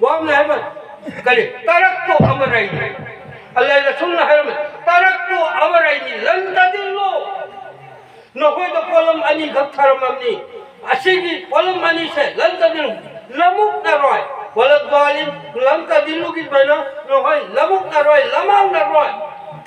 وامن هبل قال تركت امرين الله رسولنا هرم تركت امرين لن تضلوا نقول قولم اني غفرم امني اشيغي قولم اني سه لن تضلوا لمك نروي ولا الظالم لن تضلوا كي بنا نقول لمك نروي لما نروي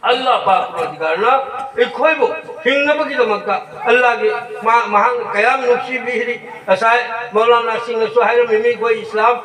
Allah Pak Pradigana ikhoibo hingnabagidamaka Allah gi mahang kayam nuksi bihri asai Maulana Singh Suhail mimi ko Islam